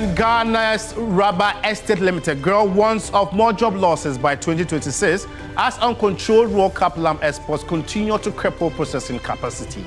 And Ghana's Rubber Estate Limited girl warns of more job losses by 2026 as uncontrolled raw cap lamb exports continue to cripple processing capacity.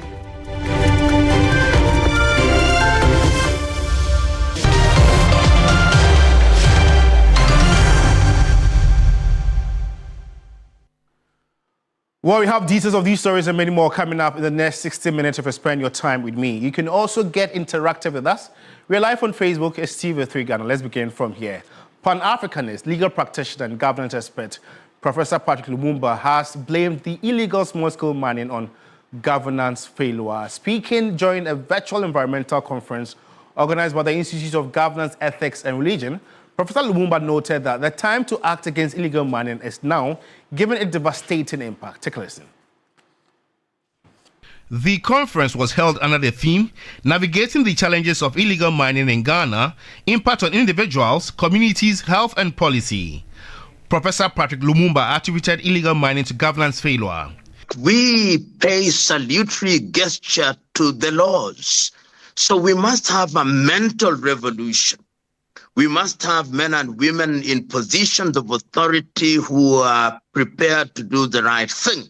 Well, we have details of these stories and many more coming up in the next 60 minutes if you spend your time with me. You can also get interactive with us. We're live on Facebook. It's TV3 Ghana. Let's begin from here. Pan-Africanist, legal practitioner and governance expert, Professor Patrick Lumumba has blamed the illegal small-scale mining on governance failure. Speaking during a virtual environmental conference organized by the Institute of Governance, Ethics and Religion, Professor Lumumba noted that the time to act against illegal mining is now, given its devastating impact. Take a listen. The conference was held under the theme, Navigating the Challenges of Illegal Mining in Ghana, Impact on Individuals, Communities, Health and Policy. Professor Patrick Lumumba attributed illegal mining to governance failure. We pay salutary gesture to the laws. So we must have a mental revolution. We must have men and women in positions of authority who are prepared to do the right thing.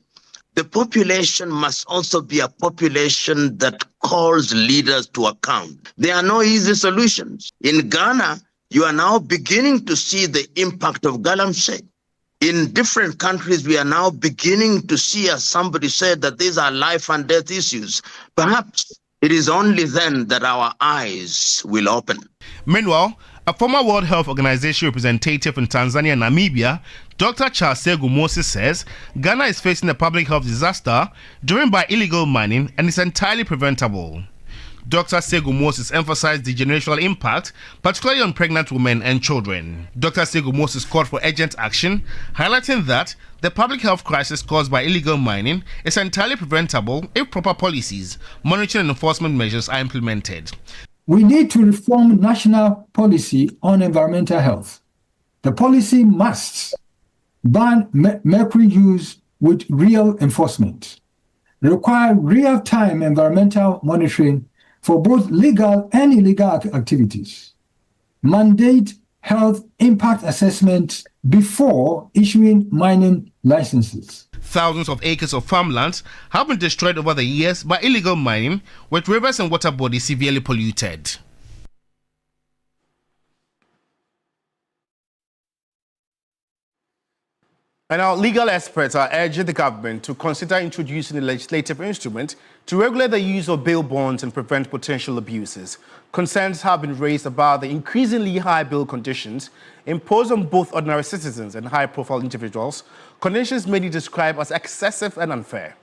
The population must also be a population that calls leaders to account. There are no easy solutions. In Ghana, you are now beginning to see the impact of galamsey. In different countries, we are now beginning to see, as somebody said, that these are life and death issues. Perhaps it is only then that our eyes will open. Meanwhile, a former World Health Organization representative in Tanzania and Namibia, Dr. Charles Segu Moses, says Ghana is facing a public health disaster driven by illegal mining and is entirely preventable. Dr. Segu Moses emphasized the generational impact, particularly on pregnant women and children. Dr. Segu Moses called for urgent action, highlighting that the public health crisis caused by illegal mining is entirely preventable if proper policies, monitoring and enforcement measures are implemented. We need to reform national policy on environmental health. The policy must ban mercury use with real enforcement, require real-time environmental monitoring for both legal and illegal activities, mandate health impact assessment before issuing mining licenses. Thousands of acres of farmlands have been destroyed over the years by illegal mining, with rivers and water bodies severely polluted. And our legal experts are urging the government to consider introducing a legislative instrument to regulate the use of bail bonds and prevent potential abuses. Concerns have been raised about the increasingly high bail conditions imposed on both ordinary citizens and high-profile individuals, conditions many describe as excessive and unfair.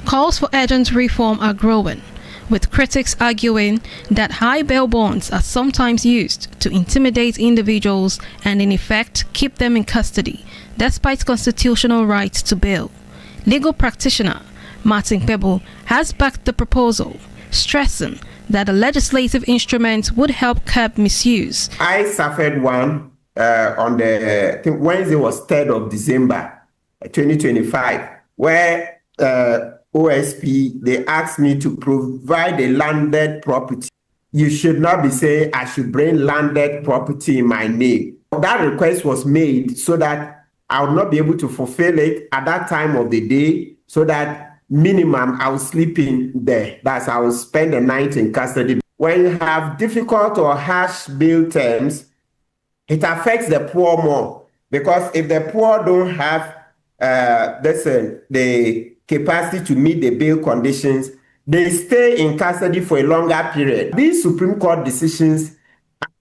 Calls for urgent reform are growing, with critics arguing that high bail bonds are sometimes used to intimidate individuals and in effect keep them in custody, despite constitutional rights to bail. Legal practitioner Martin Kpandai has backed the proposal, stressing that a legislative instrument would help curb misuse. I suffered one on the, I think Wednesday was 3rd of December 2025, where OSP, they asked me to provide a landed property. You should not be saying I should bring landed property in my name. That request was made so that I would not be able to fulfill it at that time of the day, so that minimum I was sleeping there. That's I will spend the night in custody. When you have difficult or harsh bail terms, it affects the poor more, because if the poor don't have the capacity to meet the bail conditions, they stay in custody for a longer period. These Supreme Court decisions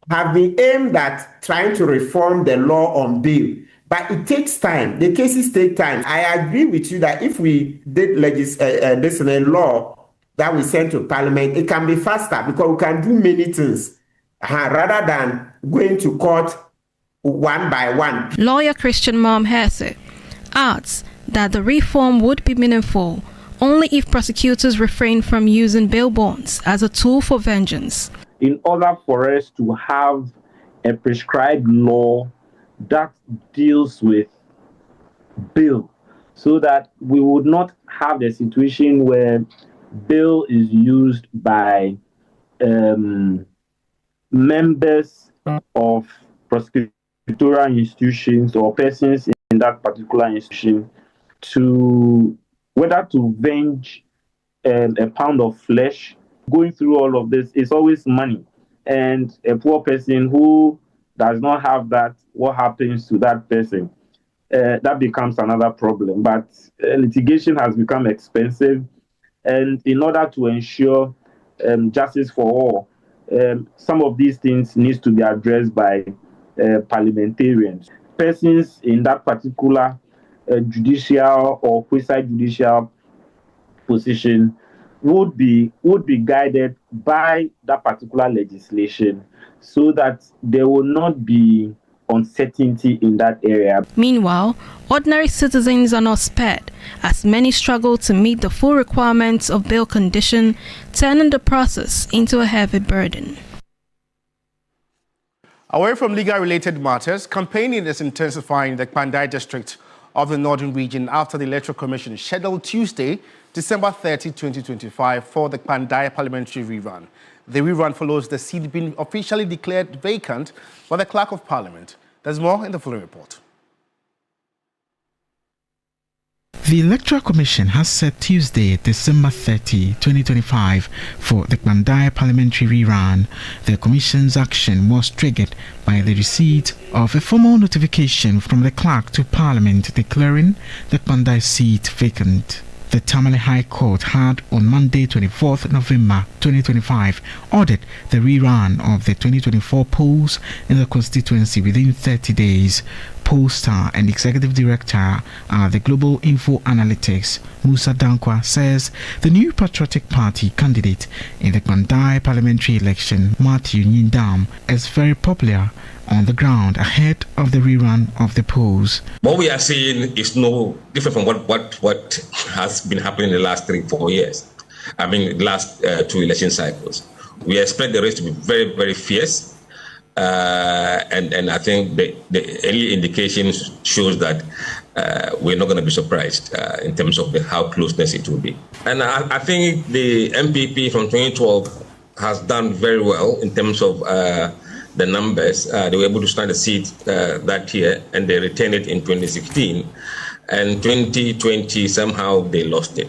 have been aimed at trying to reform the law on bail, but it takes time. The cases take time. I agree with you that if we did this in a law that we send to Parliament, it can be faster because we can do many things rather than going to court one by one. Lawyer Christian Mamhese adds that the reform would be meaningful only if prosecutors refrain from using bail bonds as a tool for vengeance. In order for us to have a prescribed law that deals with bail, so that we would not have the situation where bail is used by members of prosecutorial institutions or persons in that particular institution to whether to venge a pound of flesh. Going through all of this is always money, and a poor person who does not have that, what happens to that person? That becomes another problem. But litigation has become expensive, and in order to ensure justice for all, some of these things needs to be addressed by parliamentarians. Persons in that particular judicial or quasi-judicial position would be guided by that particular legislation, so that there will not be uncertainty in that area. Meanwhile, ordinary citizens are not spared, as many struggle to meet the full requirements of bail condition, turning the process into a heavy burden. Away from legal-related matters, campaigning is intensifying in the Kpandai district of the Northern Region after the Electoral Commission scheduled Tuesday, December 30, 2025 for the Kpandai parliamentary rerun. The rerun follows the seat being officially declared vacant by the Clerk of Parliament. There's more in the following report. The Electoral Commission has set Tuesday, December 30, 2025 for the Kpandai parliamentary rerun. The Commission's action was triggered by the receipt of a formal notification from the Clerk to Parliament declaring the Kpandai seat vacant. The Tamale High Court had on Monday, 24th November 2025, ordered the rerun of the 2024 polls in the constituency within 30 days. Pollster and Executive Director at the Global Info Analytics, Musa Dankwa, says the new Patriotic Party candidate in the Kpandai parliamentary election, Matthew Nyindam, is very popular on the ground ahead of the rerun of the polls. What we are seeing is no different from what has been happening in the last 3-4 years. I mean, the last 2 election cycles. We expect the race to be very, very fierce. And I think the early indications shows that we're not going to be surprised in terms of how closeness it will be. And I think the MPP from 2012 has done very well in terms of the numbers. They were able to stand a seat that year, and they retained it in 2016. And 2020, somehow they lost it.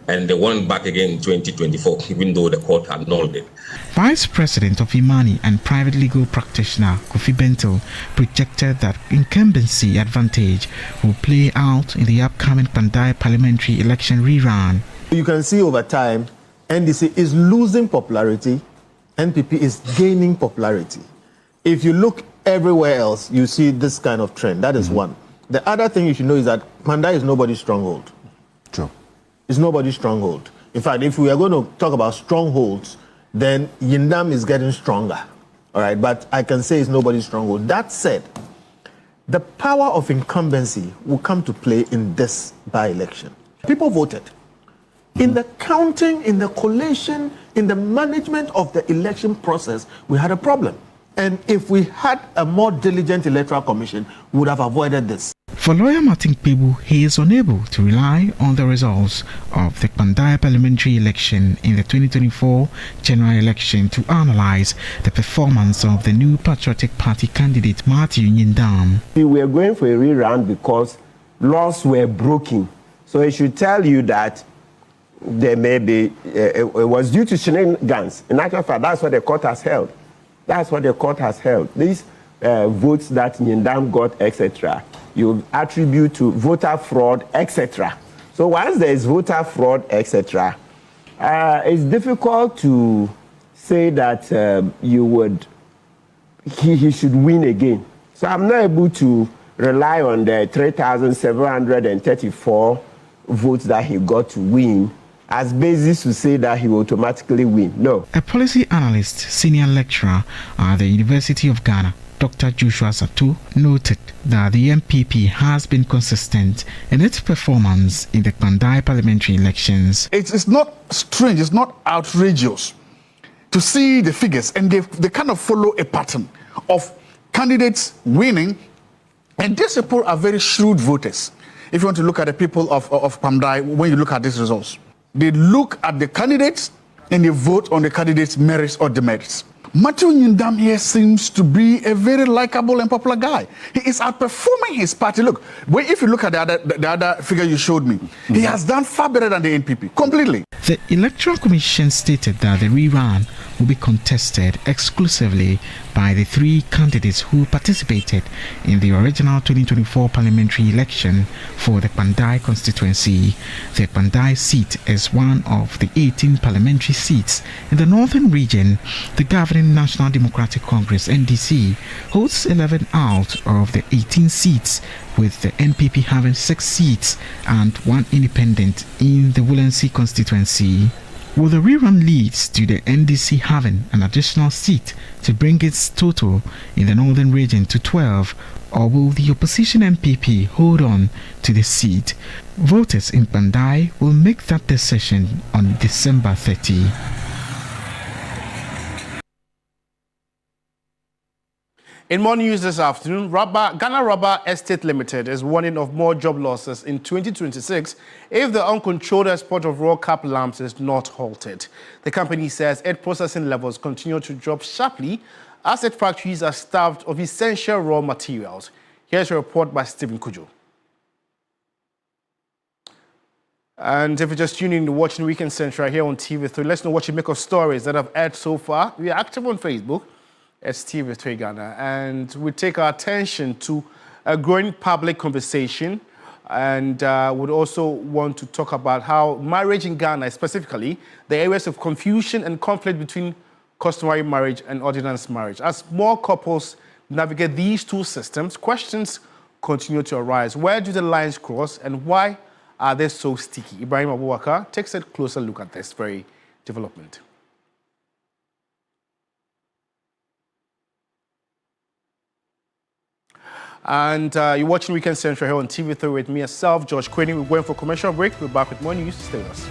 And they won back again in 2024, even though the court had annulled it. Vice President of Imani and private legal practitioner Kofi Bento projected that incumbency advantage will play out in the upcoming Kpandai parliamentary election rerun. You can see over time, NDC is losing popularity, NPP is gaining popularity. If you look everywhere else, you see this kind of trend. That is one. The other thing you should know is that Kpandai is nobody's stronghold. True. It's nobody's stronghold. In fact, if we are going to talk about strongholds, then Nyindam is getting stronger. All right, but I can say it's nobody's stronghold. That said, the power of incumbency will come to play in this by-election. People voted. In the counting, in the collation, in the management of the election process, we had a problem. And if we had a more diligent electoral commission, we would have avoided this. For lawyer Martin Kpebu, he is unable to rely on the results of the Kpandai parliamentary election in the 2024 general election to analyze the performance of the new Patriotic Party candidate Matthew Nyindam. We were going for a rerun because laws were broken. So it should tell you that there may be, it was due to shenanigans. In actual fact, that's what the court has held. That's what the court has held. These votes that Nyindam got, etc., you attribute to voter fraud, etc. So once there is voter fraud, etc., it's difficult to say that he should win again. So I'm not able to rely on the 3,734 votes that he got to win as basis to say that he will automatically win. No. A policy analyst, senior lecturer at the University of Ghana, Dr. Joshua Satu, noted that the MPP has been consistent in its performance in the Kpandai parliamentary elections. It's not strange, it's not outrageous to see the figures, and they kind of follow a pattern of candidates winning, and these people are very shrewd voters. If you want to look at the people of Kpandai, when you look at these results, they look at the candidates and they vote on the candidate's merits or demerits. Matthew Nyindam here seems to be a very likable and popular guy. He is outperforming his party. Look, if you look at the other figure you showed me, he has done far better than the NPP, completely. The Electoral Commission stated that the rerun will be contested exclusively by the three candidates who participated in the original 2024 parliamentary election for the Kpandai constituency. The Kpandai seat is one of the 18 parliamentary seats in the northern region. The governing National Democratic Congress (NDC) holds 11 out of the 18 seats, with the NPP having 6 seats and 1 independent in the Woolensey constituency. Will the rerun lead to the NDC having an additional seat to bring its total in the northern region to 12, or will the opposition NPP hold on to the seat? Voters in Kpandai will make that decision on December 30. In more news this afternoon, Ghana Rubber Estate Limited is warning of more job losses in 2026 if the uncontrolled export of raw cap lamps is not halted. The company says egg processing levels continue to drop sharply as its factories are starved of essential raw materials. Here's a report by Stephen Kujo. And if you're just tuning in to watching Weekend Central here on TV3, let's know what you make of stories that have aired so far. We are active on Facebook. It's TV3 Ghana, and we take our attention to a growing public conversation, and would also want to talk about how marriage in Ghana, specifically the areas of confusion and conflict between customary marriage and ordinance marriage. As more couples navigate these two systems, questions continue to arise. Where do the lines cross, and why are they so sticky? Ibrahim Abubakar takes a closer look at this very development. And you're watching Weekend Central here on TV3 with me, myself, George Quinn. We're going for a commercial break. We're back with more news. Stay with us.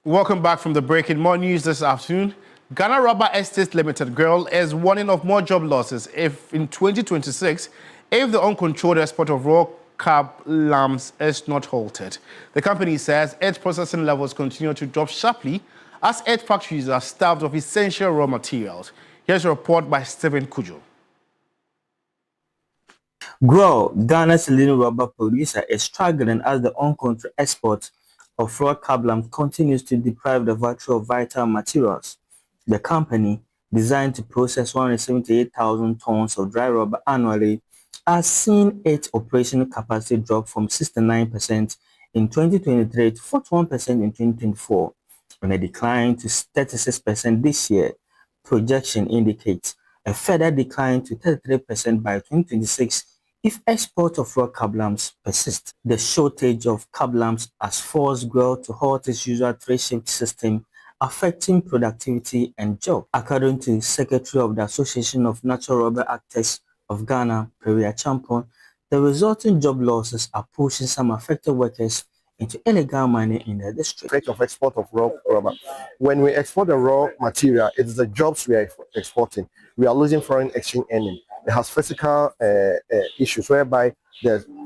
Welcome back from the break. In more news this afternoon, Ghana Rubber Estates Limited GRL is warning of more job losses if in 2026, if the uncontrolled export of raw cab lambs is not halted. The company says its processing levels continue to drop sharply as its factories are starved of essential raw materials. Here's a report by Stephen Kujo. GRL, Ghana's leading rubber producer, is struggling as the uncontrolled export of raw cab lambs continues to deprive the factory of vital materials. The company, designed to process 178,000 tons of dry rubber annually, has seen its operational capacity drop from 69% in 2023 to 41% in 2024, and a decline to 36% this year. Projection indicates a further decline to 33% by 2026 if export of raw cab lambs persists. The shortage of cab lambs has forced GRL to halt its usual three-shift system, affecting productivity and jobs. According to Secretary of the Association of Natural Rubber Actors of Ghana, Peria Champon, the resulting job losses are pushing some affected workers into illegal mining in the district. Rate of export of raw rubber. When we export the raw material, it is the jobs we are exporting. We are losing foreign exchange earning. It has physical issues whereby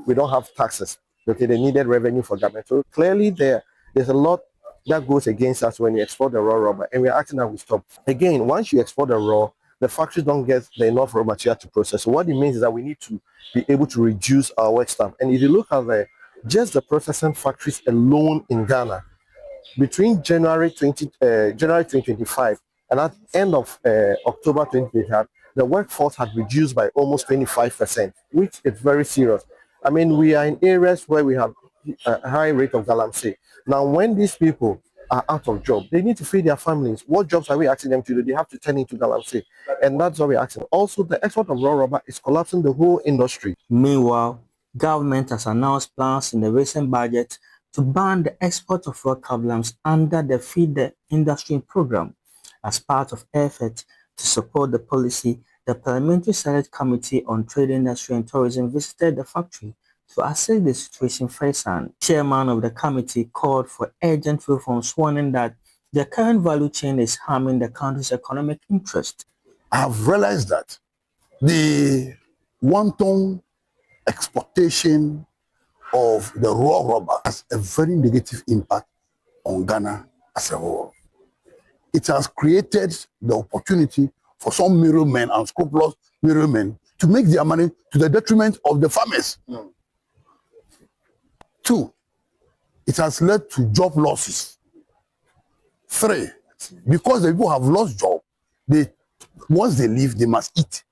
we don't have taxes. Okay, the needed revenue for government. So clearly there's a lot that goes against us when we export the raw rubber, and we're asking that we stop. Again, once you export the raw, the factories don't get the enough raw material to process. So what it means is that we need to be able to reduce our work staff. And if you look at just the processing factories alone in Ghana, between January 2025 and at the end of October 2025, the workforce had reduced by almost 25%, which is very serious. I mean, we are in areas where we have a high rate of galamsey. Now, when these people are out of job, they need to feed their families. What jobs are we asking them to do? They have to turn into galamsey. And that's what we're asking. Also, the export of raw rubber is collapsing the whole industry. Meanwhile, government has announced plans in the recent budget to ban the export of raw cab lambs under the Feed the Industry program. As part of effort to support the policy, the Parliamentary Select Committee on Trade, Industry and Tourism visited the factory to assess the situation firsthand. Chairman of the committee called for urgent reforms, warning that the current value chain is harming the country's economic interest. I have realized that the wanton exportation of the raw rubber has a very negative impact on Ghana as a whole. It has created the opportunity for some middlemen and scrupulous middlemen to make their money to the detriment of the farmers. Two, it has led to job losses. Three, because the people have lost job, once they leave, they must eat.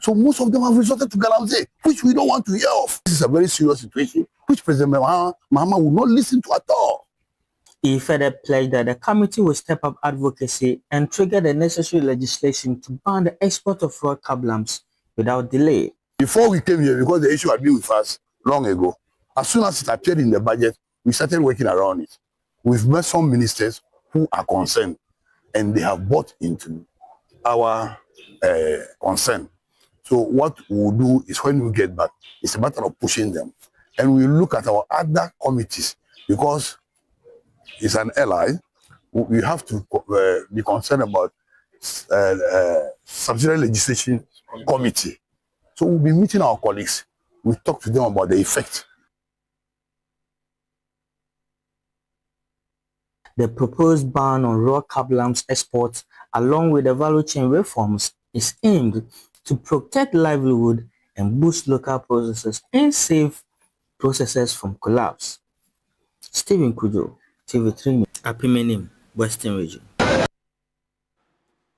So most of them have resorted to galamsey, which we don't want to hear of. This is a very serious situation, which President Mahama will not listen to at all. He further pledged that the committee will step up advocacy and trigger the necessary legislation to ban the export of raw cab lambs without delay. Before we came here, because the issue had been with us long ago, as soon as it appeared in the budget, we started working around it. We've met some ministers who are concerned, and they have bought into our concern. So what we'll do is when we get back, it's a matter of pushing them. And we look at our other committees, because it's an ally, we have to be concerned about subsidiary legislation committee. So we'll be meeting our colleagues. We talk to them about the effect. The proposed ban on raw cab lambs exports, along with the value chain reforms, is aimed to protect livelihood and boost local processes and save processes from collapse. Stephen Kujo, TV3 Apimenim, Western Region.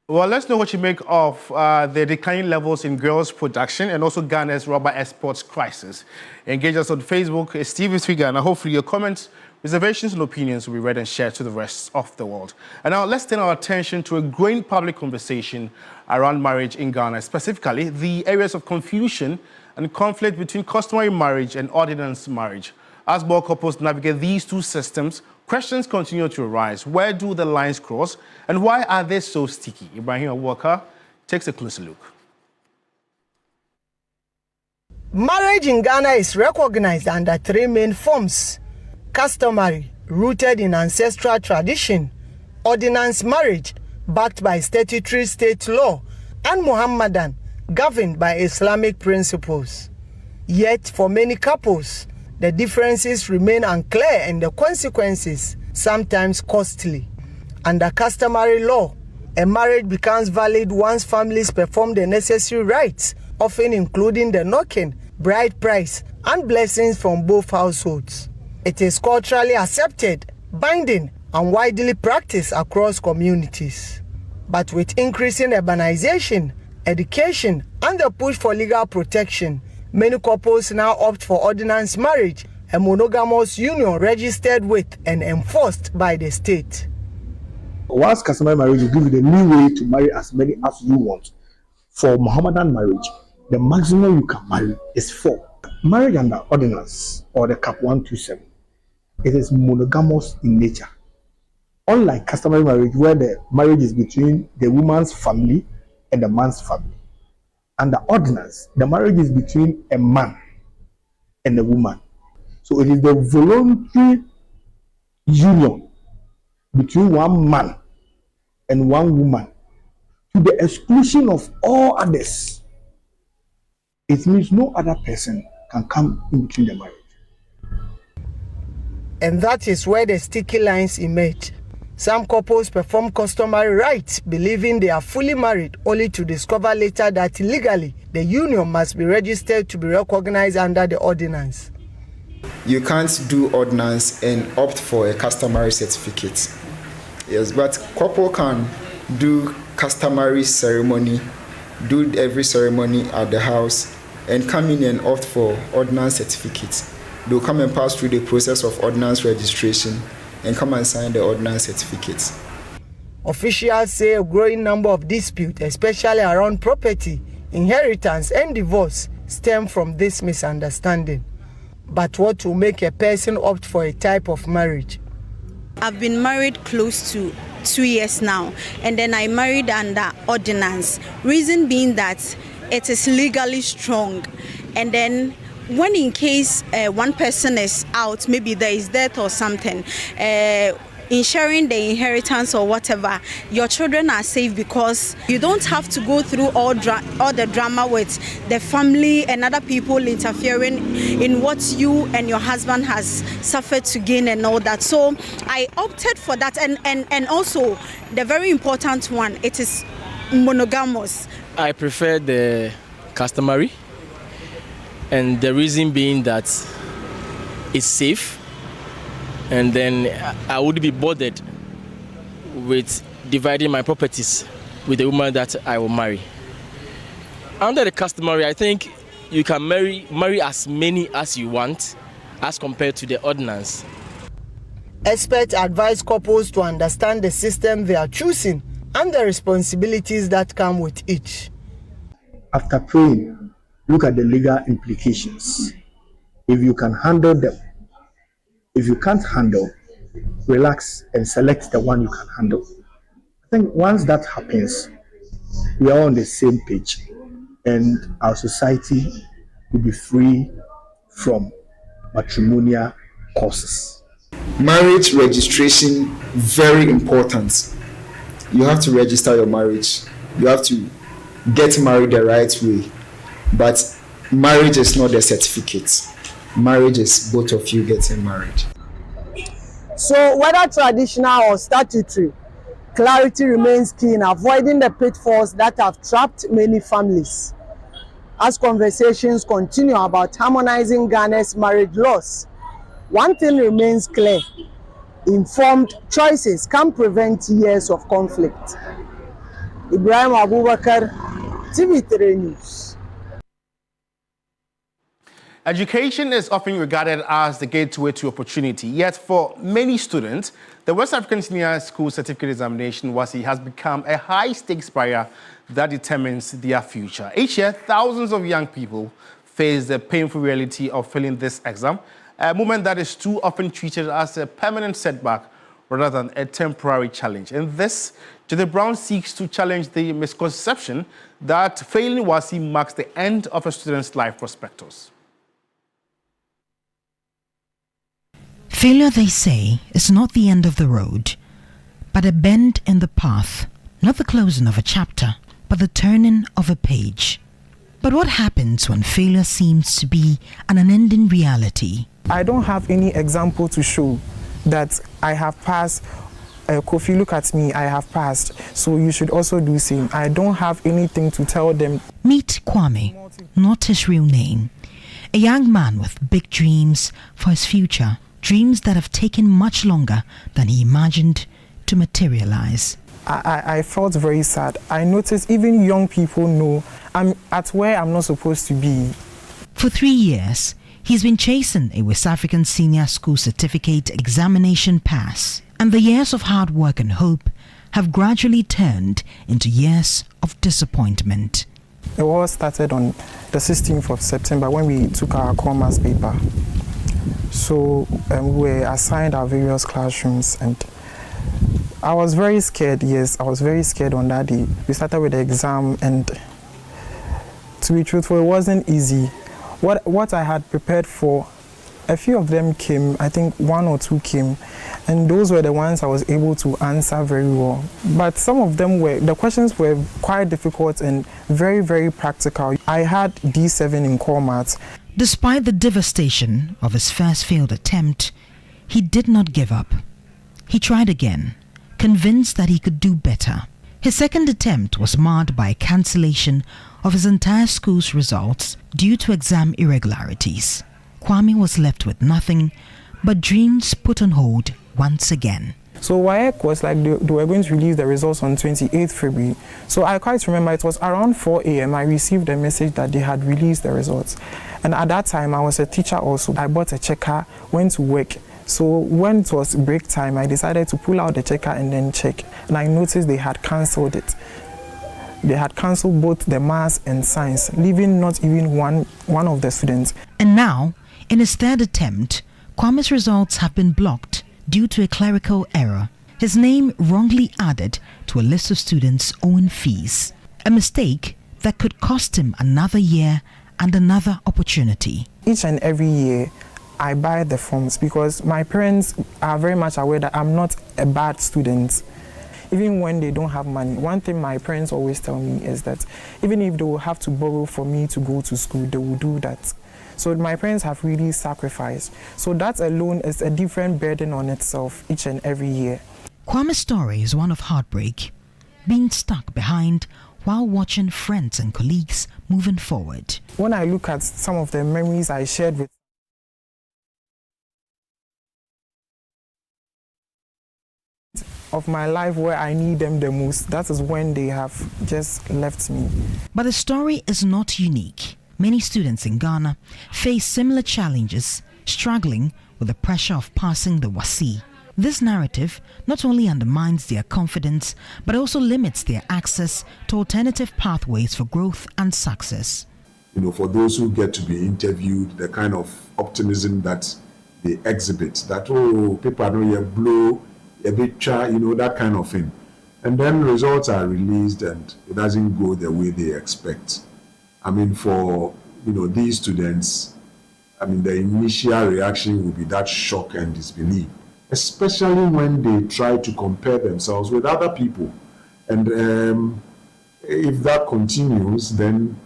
Well, let's know what you make of the declining levels in GRL's production and also Ghana's rubber exports crisis. Engage us on Facebook, it's TV3 Ghana. Hopefully your comments, reservations and opinions will be read and shared to the rest of the world. And now let's turn our attention to a growing public conversation around marriage in Ghana, specifically the areas of confusion and conflict between customary marriage and ordinance marriage. As more couples navigate these two systems, questions continue to arise. Where do the lines cross and why are they so sticky? Ibrahim Walker takes a closer look. Marriage in Ghana is recognized under three main forms: customary, rooted in ancestral tradition, ordinance marriage backed by statutory state law, and Muhammadan governed by Islamic principles. Yet for many couples, the differences remain unclear and the consequences sometimes costly. Under customary law, a marriage becomes valid once families perform the necessary rites, often including the knocking, bride price, and blessings from both households. It is culturally accepted, binding, and widely practiced across communities. But with increasing urbanization, education, and the push for legal protection, many couples now opt for ordinance marriage, a monogamous union registered with and enforced by the state. Once customary marriage will give you the new way to marry as many as you want. For Mohammedan marriage, the maximum you can marry is 4. Marriage under ordinance, or the Cap 127, it is monogamous in nature. Unlike customary marriage, where the marriage is between the woman's family and the man's family. Under ordinance, the marriage is between a man and a woman. So it is the voluntary union between one man and one woman to the exclusion of all others. It means no other person can come in between the marriage. And that is where the sticky lines emerge. Some couples perform customary rites, believing they are fully married, only to discover later that legally the union must be registered to be recognized under the ordinance. You can't do ordinance and opt for a customary certificate. Yes, but couple can do customary ceremony, do every ceremony at the house, and come in and opt for ordinance certificates. They'll come and pass through the process of ordinance registration and come and sign the ordinance certificates. Officials say a growing number of disputes, especially around property, inheritance, and divorce, stem from this misunderstanding. But what will make a person opt for a type of marriage? I've been married close to 2 years now, and then I married under ordinance. Reason being that it is legally strong, and then when in case one person is out, maybe there is death or something, ensuring the inheritance or whatever, your children are safe because you don't have to go through all the drama with the family and other people interfering in what you and your husband has suffered to gain and all that. So I opted for that, and also the very important one, it is monogamous. I prefer the customary, and the reason being that it's safe, and then I would be bothered with dividing my properties with the woman that I will marry. Under the customary, I think you can marry as many as you want as compared to the ordinance. Experts advise couples to understand the system they are choosing and the responsibilities that come with each. After praying, look at the legal implications. If you can handle them. If you can't handle, relax and select the one you can handle. I think once that happens, we are on the same page and our society will be free from matrimonial causes. Marriage registration, very important. You have to register your marriage. You have to get married the right way. But marriage is not a certificate. Marriage is both of you getting married. So whether traditional or statutory, clarity remains key in avoiding the pitfalls that have trapped many families. As conversations continue about harmonizing Ghana's marriage laws, one thing remains clear: informed choices can prevent years of conflict. Ibrahim Abubakar, TV3 News. Education is often regarded as the gateway to opportunity. Yet for many students, the West African Senior School Certificate Examination, WASSCE, has become a high-stakes barrier that determines their future. Each year, thousands of young people face the painful reality of failing this exam, a moment that is too often treated as a permanent setback rather than a temporary challenge. And this, Judith Brown seeks to challenge the misconception that failing WASSCE marks the end of a student's life prospectus. Failure, they say, is not the end of the road, but a bend in the path, not the closing of a chapter, but the turning of a page. But what happens when failure seems to be an unending reality? I don't have any example to show that I have passed. Kofi, look at me, I have passed, so you should also do same. I don't have anything to tell them. Meet Kwame, not his real name. A young man with big dreams for his future, dreams that have taken much longer than he imagined to materialize. I felt very sad. I noticed even young people know I'm at where I'm not supposed to be. For 3 years, he's been chasing a West African Senior School Certificate examination pass, and the years of hard work and hope have gradually turned into years of disappointment. It all started on the 16th of September when we took our commerce paper. So we were assigned our various classrooms, and I was very scared. Yes, I was very scared on that day. We started with the exam, and to be truthful, it wasn't easy. What I had prepared for, a few of them came, I think 1 or 2 came, and those were the ones I was able to answer very well. But some of them the questions were quite difficult and very, very practical. I had D7 in core maths. Despite the devastation of his first failed attempt, he did not give up. He tried again, convinced that he could do better. His second attempt was marred by a cancellation of his entire school's results due to exam irregularities. Kwame was left with nothing but dreams put on hold once again. So WAEC was like they were going to release the results on 28th February. So I quite remember it was around 4 a.m. I received a message that they had released the results. And at that time I was a teacher also. I bought a checker, went to work. So when it was break time, I decided to pull out the checker and then check. And I noticed they had cancelled it. They had cancelled both the maths and science, leaving not even one of the students. And now, in his third attempt, Kwame's results have been blocked due to a clerical error. His name wrongly added to a list of students owing fees. A mistake that could cost him another year and another opportunity. Each and every year, I buy the forms because my parents are very much aware that I'm not a bad student. Even when they don't have money, one thing my parents always tell me is that even if they will have to borrow for me to go to school, they will do that. So my parents have really sacrificed. So that alone is a different burden on itself each and every year. Kwame's story is one of heartbreak, being stuck behind while watching friends and colleagues moving forward. When I look at some of the memories I shared with of my life where I need them the most, that is when they have just left me. But the story is not unique. Many students in Ghana face similar challenges, struggling with the pressure of passing the WASSCE. This narrative not only undermines their confidence, but also limits their access to alternative pathways for growth and success. You know, for those who get to be interviewed, the kind of optimism that they exhibit, that, oh, people are not yet blow, a bit try, you know, that kind of thing. And then results are released and it doesn't go the way they expect. I mean, for, you know, these students, I mean, the initial reaction will be that shock and disbelief, especially when they try to compare themselves with other people. And if that continues, then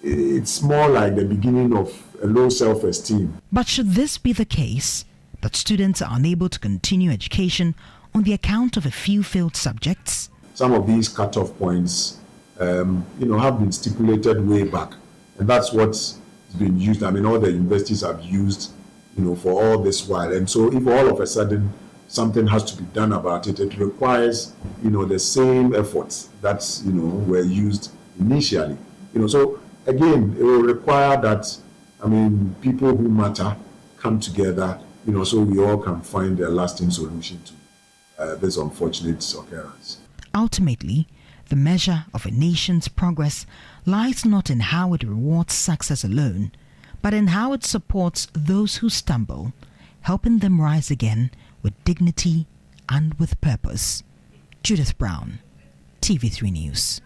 it's more like the beginning of a low self-esteem. But should this be the case, that students are unable to continue education on the account of a few failed subjects? Some of these cutoff points, you know, have been stipulated way back, and that's what's been used. I mean, all the universities have used, you know, for all this while. And so, if all of a sudden something has to be done about it, it requires, you know, the same efforts that, you know, were used initially. You know, so again, it will require that, I mean, people who matter come together, you know, so we all can find a lasting solution to this unfortunate occurrence. Ultimately, the measure of a nation's progress lies not in how it rewards success alone, but in how it supports those who stumble, helping them rise again with dignity and with purpose. Judith Brown, TV3 News.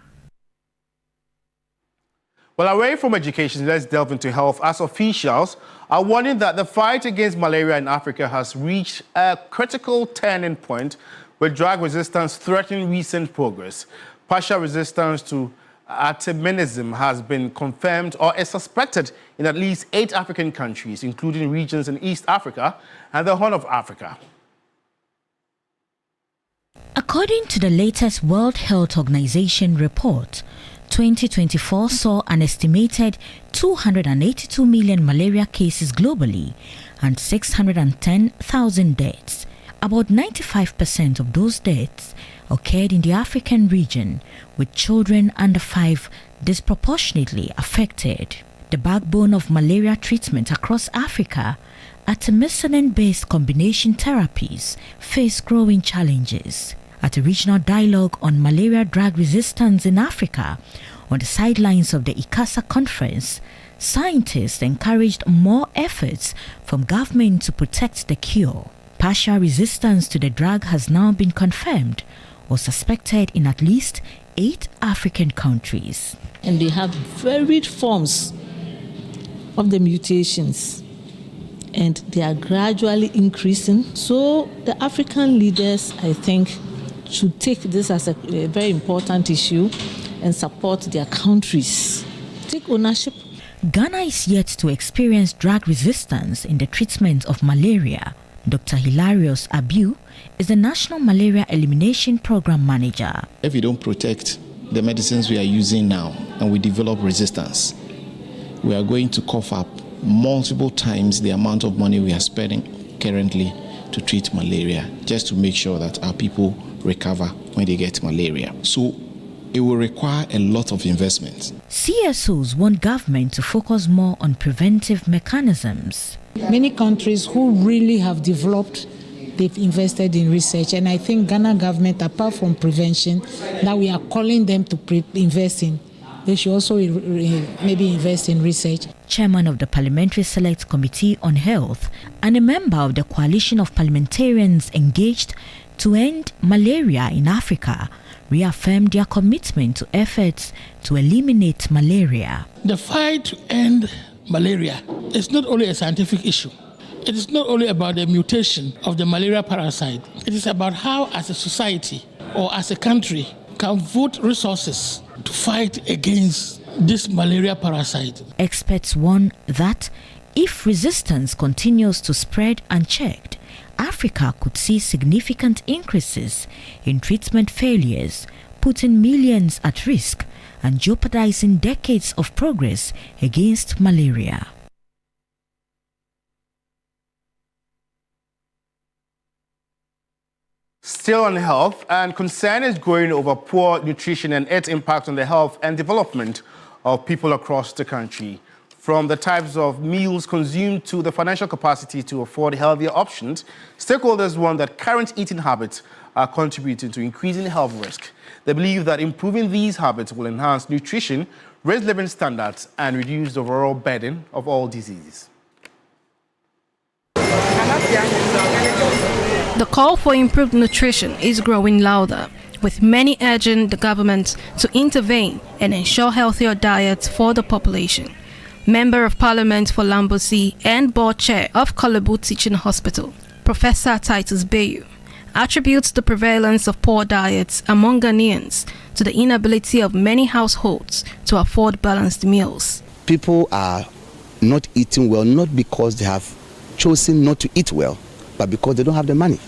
Well, away from education, let's delve into health, as officials are warning that the fight against malaria in Africa has reached a critical turning point, with drug resistance threatening recent progress. Partial resistance to artemisinin has been confirmed or is suspected in at least 8 African countries, including regions in East Africa and the Horn of Africa. According to the latest World Health Organization report, 2024 saw an estimated 282 million malaria cases globally and 610,000 deaths. About 95% of those deaths occurred in the African region, with children under 5 disproportionately affected. The backbone of malaria treatment across Africa, artemisinin-based combination therapies face growing challenges. At a regional dialogue on malaria drug resistance in Africa, on the sidelines of the ICASA conference, scientists encouraged more efforts from government to protect the cure. Partial resistance to the drug has now been confirmed or suspected in at least 8 African countries. And they have varied forms of the mutations, and they are gradually increasing. So the African leaders, I think, should take this as a very important issue and support their countries. Take ownership. Ghana is yet to experience drug resistance in the treatment of malaria. Dr. Hilarious Abiu is the National Malaria Elimination Program Manager. If we don't protect the medicines we are using now and we develop resistance, we are going to cough up multiple times the amount of money we are spending currently to treat malaria, just to make sure that our people recover when they get malaria. So it will require a lot of investment. CSOs want government to focus more on preventive mechanisms. Many countries who really have developed, they've invested in research, and I think Ghana government, apart from prevention, that we are calling them to invest in, they should also maybe invest in research. Chairman of the Parliamentary Select Committee on Health and a member of the coalition of parliamentarians engaged to end malaria in Africa reaffirmed their commitment to efforts to eliminate malaria. The fight to end malaria is not only a scientific issue. It is not only about the mutation of the malaria parasite. It is about how, as a society or as a country, can vote resources to fight against this malaria parasite. Experts warn that if resistance continues to spread unchecked, Africa could see significant increases in treatment failures, putting millions at risk and jeopardizing decades of progress against malaria. Still on health, and concern is growing over poor nutrition and its impact on the health and development of people across the country. From the types of meals consumed to the financial capacity to afford healthier options, stakeholders warn that current eating habits are contributing to increasing health risk. They believe that improving these habits will enhance nutrition, raise living standards, and reduce the overall burden of all diseases. The call for improved nutrition is growing louder, with many urging the government to intervene and ensure healthier diets for the population. Member of Parliament for Lambosi and board chair of Kolebu Teaching Hospital, Professor Titus Bayu, attributes the prevalence of poor diets among Ghanaians to the inability of many households to afford balanced meals. People are not eating well, not because they have chosen not to eat well, but because they don't have the money.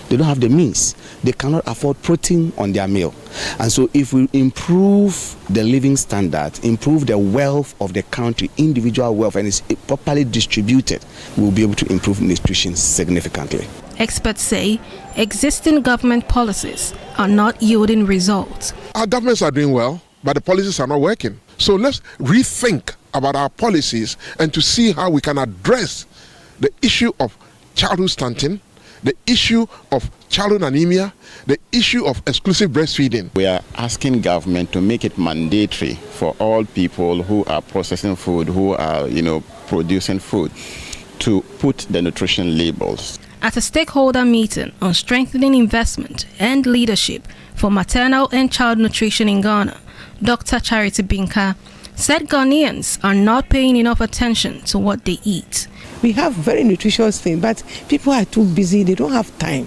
They don't have the means. They cannot afford protein on their meal. And so if we improve the living standards, improve the wealth of the country, individual wealth, and it's properly distributed, we'll be able to improve nutrition significantly. Experts say existing government policies are not yielding results. Our governments are doing well, but the policies are not working. So let's rethink about our policies and to see how we can address the issue of childhood stunting, the issue of childhood anemia, the issue of exclusive breastfeeding. We are asking government to make it mandatory for all people who are processing food, who are, producing food, to put the nutrition labels. At a stakeholder meeting on strengthening investment and leadership for maternal and child nutrition in Ghana, Dr. Charity Binka said Ghanaians are not paying enough attention to what they eat. We have very nutritious things, but people are too busy, they don't have time.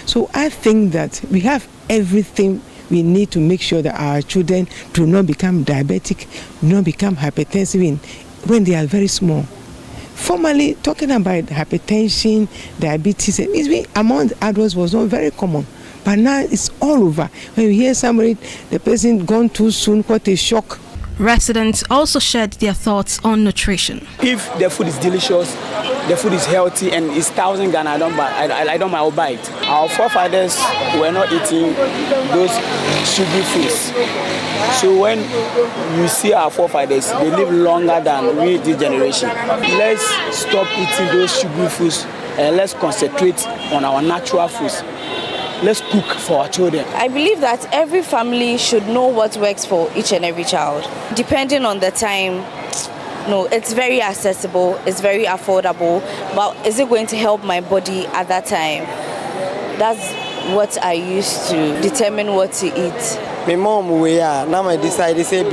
So I think that we have everything we need to make sure that our children do not become diabetic, do not become hypertensive when they are very small. Formerly, talking about hypertension, diabetes, among adults was not very common. But now it's all over. When you hear somebody, the person gone too soon, what a shock. Residents also shared their thoughts on nutrition. If the food is delicious, the food is healthy, and it's 1,000 Ghana, I don't buy, I'll buy it. Our forefathers were not eating those sugary foods. So when you see our forefathers, they live longer than we this generation. Let's stop eating those sugary foods and let's concentrate on our natural foods. Let's cook for our children. I believe that every family should know what works for each and every child. Depending on the time, no, it's very accessible, it's very affordable, but is it going to help my body at that time? That's what I use to determine what to eat. My mom, now I decide to say,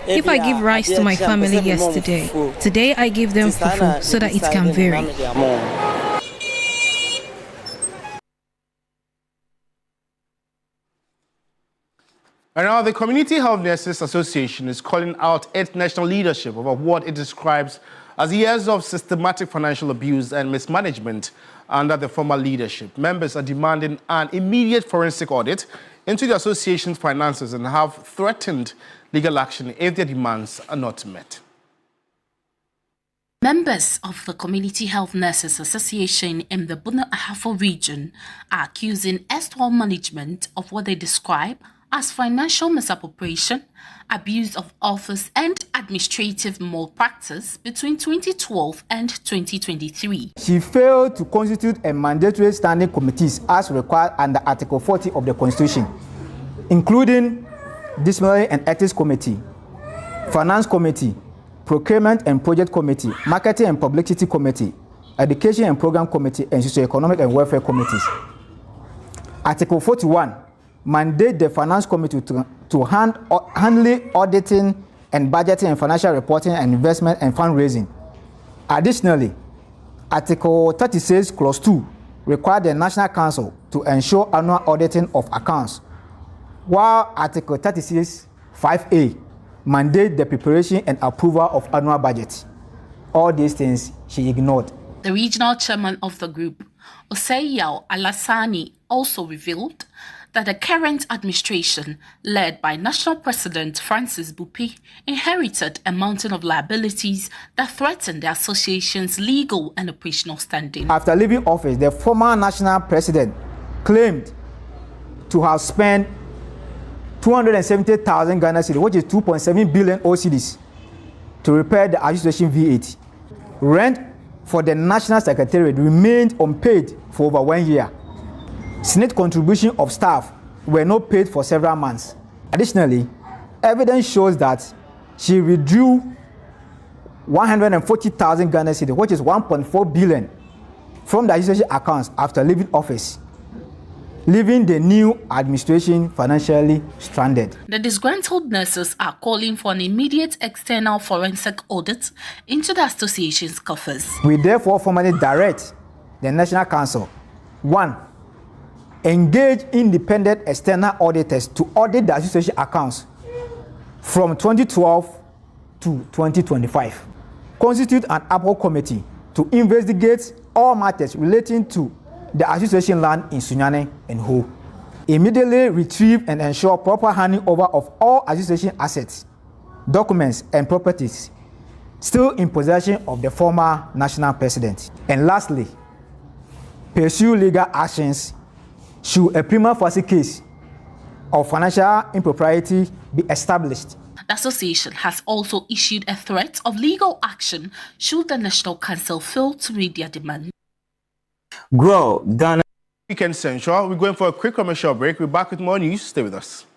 if I give rice to my family yesterday, today I give them fufu so that it can vary. And now the Community Health Nurses Association is calling out its national leadership over what it describes as years of systematic financial abuse and mismanagement under the former leadership. Members are demanding an immediate forensic audit into the association's finances and have threatened legal action if their demands are not met. Members of the Community Health Nurses Association in the Bono Ahafo region are accusing erstwhile management of what they describe as financial misappropriation, abuse of office and administrative malpractice between 2012 and 2023. She failed to constitute a mandatory standing committees as required under Article 40 of the Constitution, including Disciplinary and Ethics Committee, Finance Committee, Procurement and Project Committee, Marketing and Publicity Committee, Education and Program Committee, and Socio-Economic and Welfare Committees. Article 41 mandate the Finance Committee to handle auditing and budgeting and financial reporting and investment and fundraising. Additionally, Article 36, Clause 2 requires the National Council to ensure annual auditing of accounts, while Article 36, 5A mandate the preparation and approval of annual budget. All these things she ignored. The regional chairman of the group, Oseyao Alassani, also revealed that the current administration, led by National President Francis Bupi, inherited a mountain of liabilities that threatened the association's legal and operational standing. After leaving office, the former national president claimed to have spent 270,000 Ghana cedis, which is 2.7 billion OCDs, to repair the association V8. Rent for the national secretariat remained unpaid for over 1 year. Senate contribution of staff were not paid for several months. Additionally, evidence shows that she withdrew 140,000 Ghana cedis, which is 1.4 billion, from the association accounts after leaving office, leaving the new administration financially stranded. The disgruntled nurses are calling for an immediate external forensic audit into the association's coffers. We therefore formally direct the National Council, 1, engage independent external auditors to audit the association accounts from 2012 to 2025. Constitute an ad hoc committee to investigate all matters relating to the association land in Sunyane and Ho. Immediately retrieve and ensure proper handing over of all association assets, documents, and properties still in possession of the former national president. And lastly, pursue legal actions should a prima facie case of financial impropriety be established. The association has also issued a threat of legal action should the National Council fail to meet their demand. Grow Ghana Weekend Central. We're going for a quick commercial break. We're back with more news. Stay with us.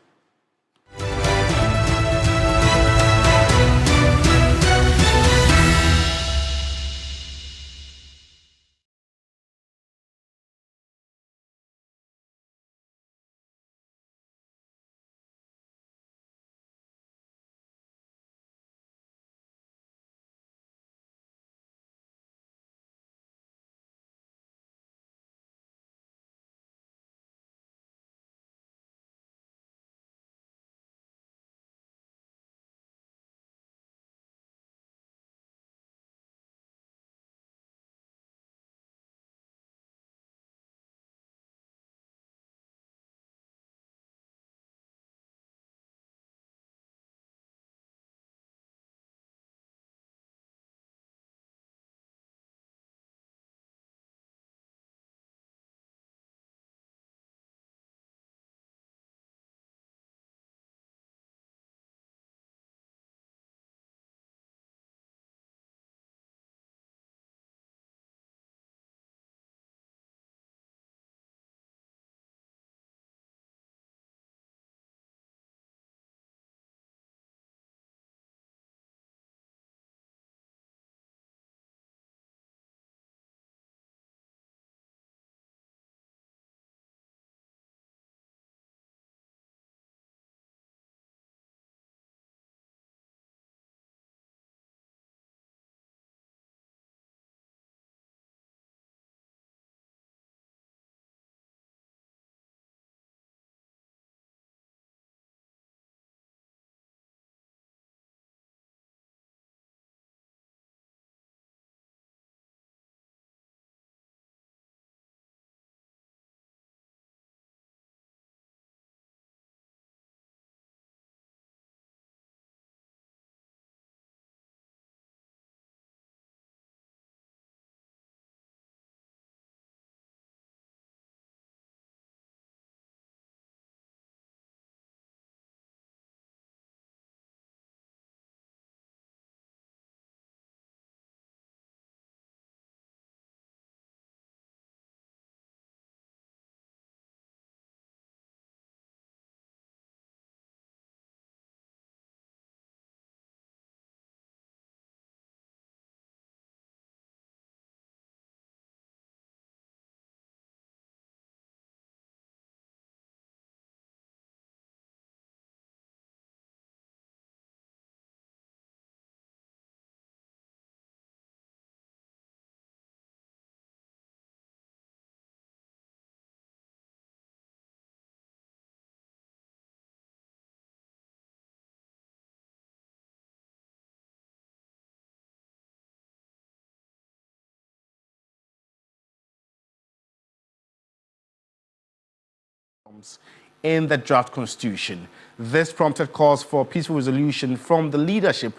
in the draft constitution. This prompted calls for peaceful resolution from the leadership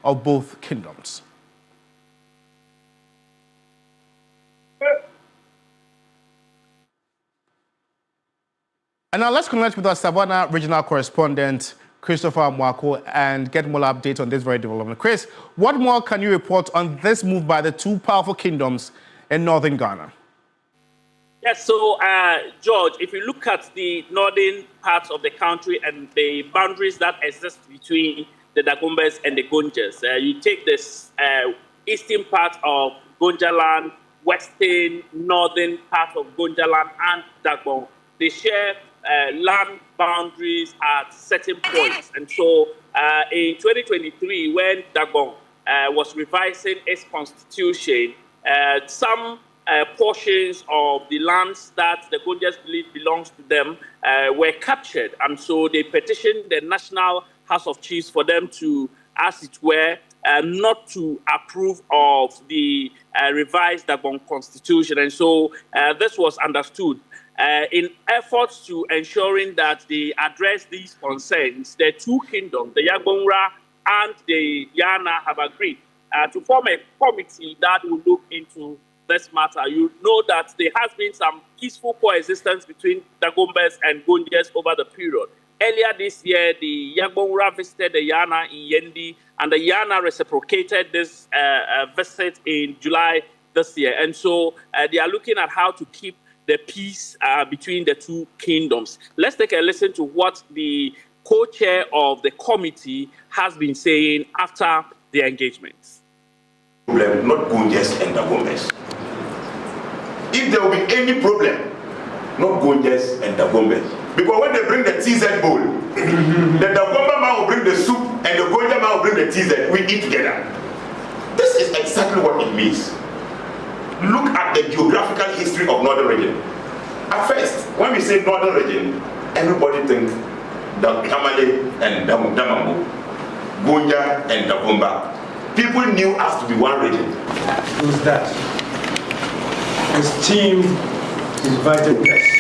of both kingdoms. And now let's connect with our Savannah regional correspondent, Christopher Mwako, and get more updates on this very development. Chris, what more can you report on this move by the two powerful kingdoms in northern Ghana? Yes, so George, if you look at the northern parts of the country and the boundaries that exist between the Dagombas and the Gonjas, you take this eastern part of Gonjaland, western, northern part of Gonjaland and Dagbon. They share land boundaries at certain points. And so in 2023, when Dagbon was revising its constitution, some portions of the lands that the Gonjas believe belongs to them were captured. And so they petitioned the National House of Chiefs for them to, as it were, not to approve of the revised Dagbon constitution. And so this was understood. In efforts to ensuring that they address these concerns, the two kingdoms, the Yagbonra and the Yana, have agreed to form a committee that will look into this matter. You know that there has been some peaceful coexistence between Dagombas and Gonjas over the period. Earlier this year, the Yagbonra visited the Yana in Yendi, and the Yana reciprocated this visit in July this year. And so they are looking at how to keep the peace between the two kingdoms. Let's take a listen to what the co-chair of the committee has been saying after the engagements. Problem, not Gonjas and Dagombas. If there will be any problem, not Gonjas and Dagombas. Because when they bring the TZ bowl, the Dagomba man will bring the soup and the Gonja man will bring the TZ. We eat together. This is exactly what it means. Look at the geographical history of northern region. At first, when we say northern region, everybody thinks Kamale and Damambo, Gonja and Dagomba. People knew us to be one region. Who's that? Esteemed invited guests,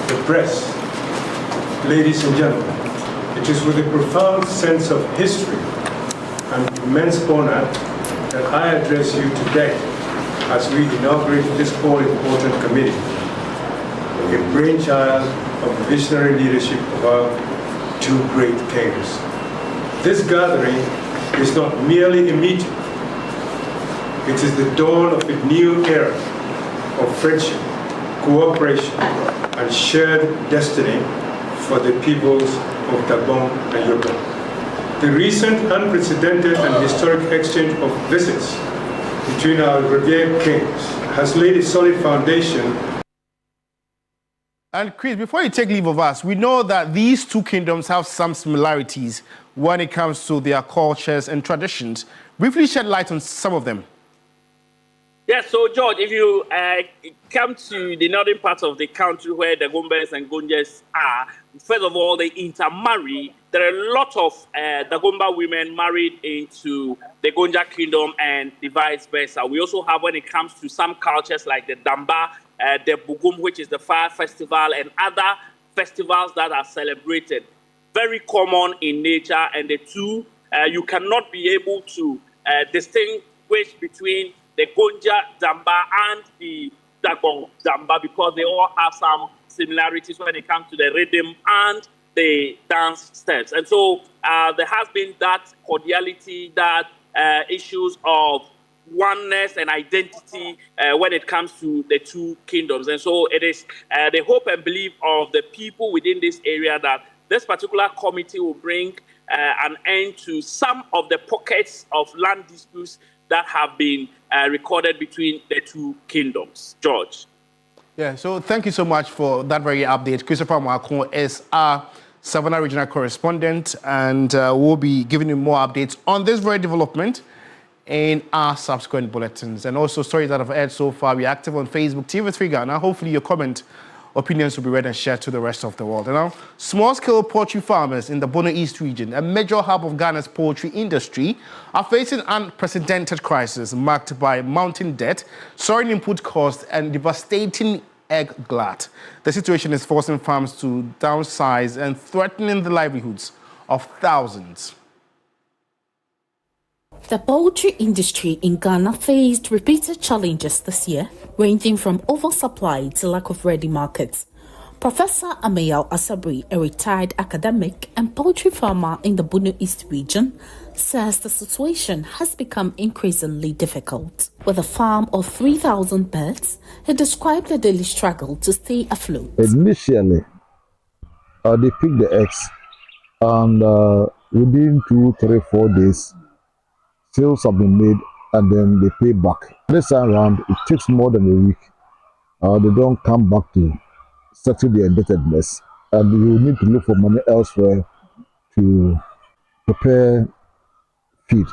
the press, ladies and gentlemen, it is with a profound sense of history and immense honor that I address you today as we inaugurate this all-important committee, a brainchild of the visionary leadership of our two great kings. This gathering is not merely a meeting. It is the dawn of a new era of friendship, cooperation, and shared destiny for the peoples of Gabon and Yokon. The recent unprecedented and historic exchange of visits between our revered kings has laid a solid foundation. And Chris, before you take leave of us, we know that these two kingdoms have some similarities when it comes to their cultures and traditions. Briefly shed light on some of them. Yes, so George, if you come to the northern part of the country where the Dagombas and Gonjas are, first of all, they intermarry. There are a lot of Dagomba women married into the Gonja kingdom and the vice versa. We also have, when it comes to some cultures like the Damba, the Bugum, which is the fire festival, and other festivals that are celebrated. Very common in nature, and the two, you cannot be able to distinguish between the Gonja Damba and the Dagbon Damba because they all have some similarities when it comes to the rhythm and the dance steps. And so there has been that cordiality, that issues of oneness and identity when it comes to the two kingdoms. And so it is the hope and belief of the people within this area that this particular committee will bring an end to some of the pockets of land disputes that have been recorded between the two kingdoms. George. Yeah, so thank you so much for that very update. Christopher Mwako is our Savannah regional correspondent, and we'll be giving you more updates on this very development in our subsequent bulletins. And also stories that I've heard so far. We're active on Facebook, TV3 Ghana. Hopefully your opinions will be read and shared to the rest of the world. And now, small-scale poultry farmers in the Bono East region, a major hub of Ghana's poultry industry, are facing unprecedented crisis marked by mounting debt, soaring input costs, and devastating egg glut. The situation is forcing farms to downsize and threatening the livelihoods of thousands. The poultry industry in Ghana faced repeated challenges this year, ranging from oversupply to lack of ready markets. Professor Amayal Asabri, a retired academic and poultry farmer in the Bono East region, says the situation has become increasingly difficult. With a farm of 3,000 birds, he described the daily struggle to stay afloat. Initially, they pick the eggs, and within 2, 3, 4 days, sales have been made, and then they pay back. This time around, it takes more than a week. They don't come back to settle their indebtedness, and you need to look for money elsewhere to prepare feed.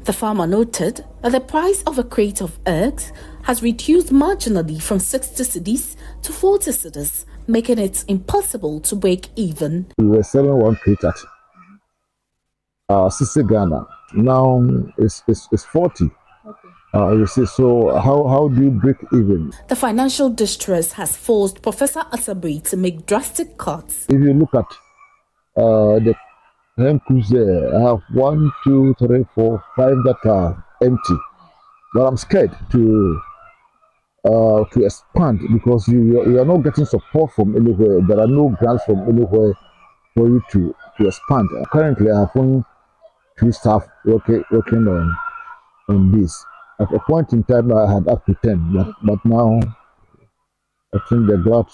The farmer noted that the price of a crate of eggs has reduced marginally from 60 cedis to 40 cedis, making it impossible to break even. We were selling one crate at 60 Ghana. Now it's 40. You see, so how do you break even? The financial distress has forced Professor Asabri to make drastic cuts. If you look at the hen coops there, I have 1, 2, 3, 4, 5 that are empty. But I'm scared to expand because you are not getting support from anywhere. There are no grants from anywhere for you to expand. Currently, I have only 2 staff working on this. At a point in time, I had up to 10, but now I think the glut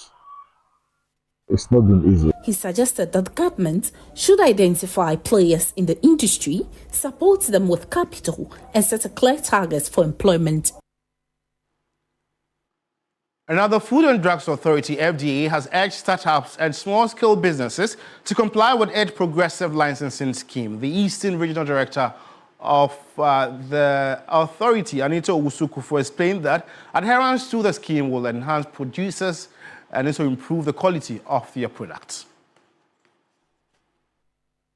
is not been easy. He suggested that the government should identify players in the industry, support them with capital, and set a clear target for employment. Another Food and Drugs Authority, FDA, has urged startups and small-scale businesses to comply with its progressive licensing scheme. The Eastern Regional Director of the authority, Anita Owusu-Kufuor, explained that adherence to the scheme will enhance producers and also improve the quality of their products.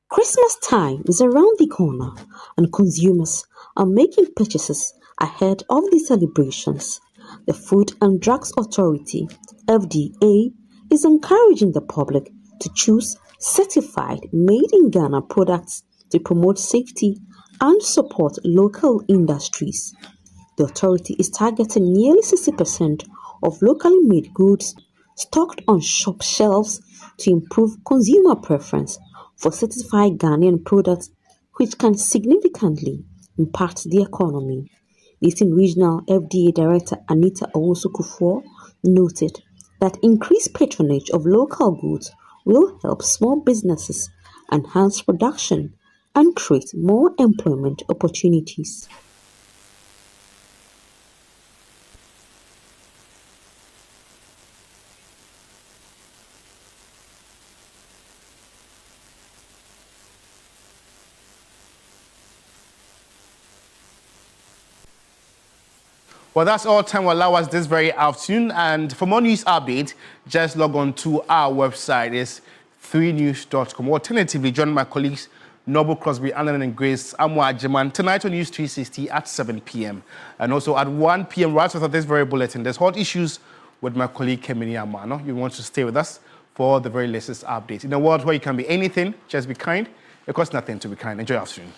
Christmas time is around the corner and consumers are making purchases ahead of the celebrations. The Food and Drugs Authority, FDA, is encouraging the public to choose certified made in Ghana products to promote safety and support local industries. The authority is targeting nearly 60% of locally made goods stocked on shop shelves to improve consumer preference for certified Ghanaian products, which can significantly impact the economy. Eastern Regional FDA Director Anita Owusu-Kufuor noted that increased patronage of local goods will help small businesses enhance production and create more employment opportunities. Well, that's all time will allow us this very afternoon. And for more news updates, just log on to our website. It's 3news.com. Alternatively, join my colleagues Noble Crosby, Alan and Grace Amwa Ajiman tonight on News 360 at 7 p.m. And also at 1 p.m. right after this very bulletin, there's hot issues with my colleague Kemini Amano. You want to stay with us for the very latest updates. In a world where you can be anything, just be kind. It costs nothing to be kind. Enjoy your afternoon.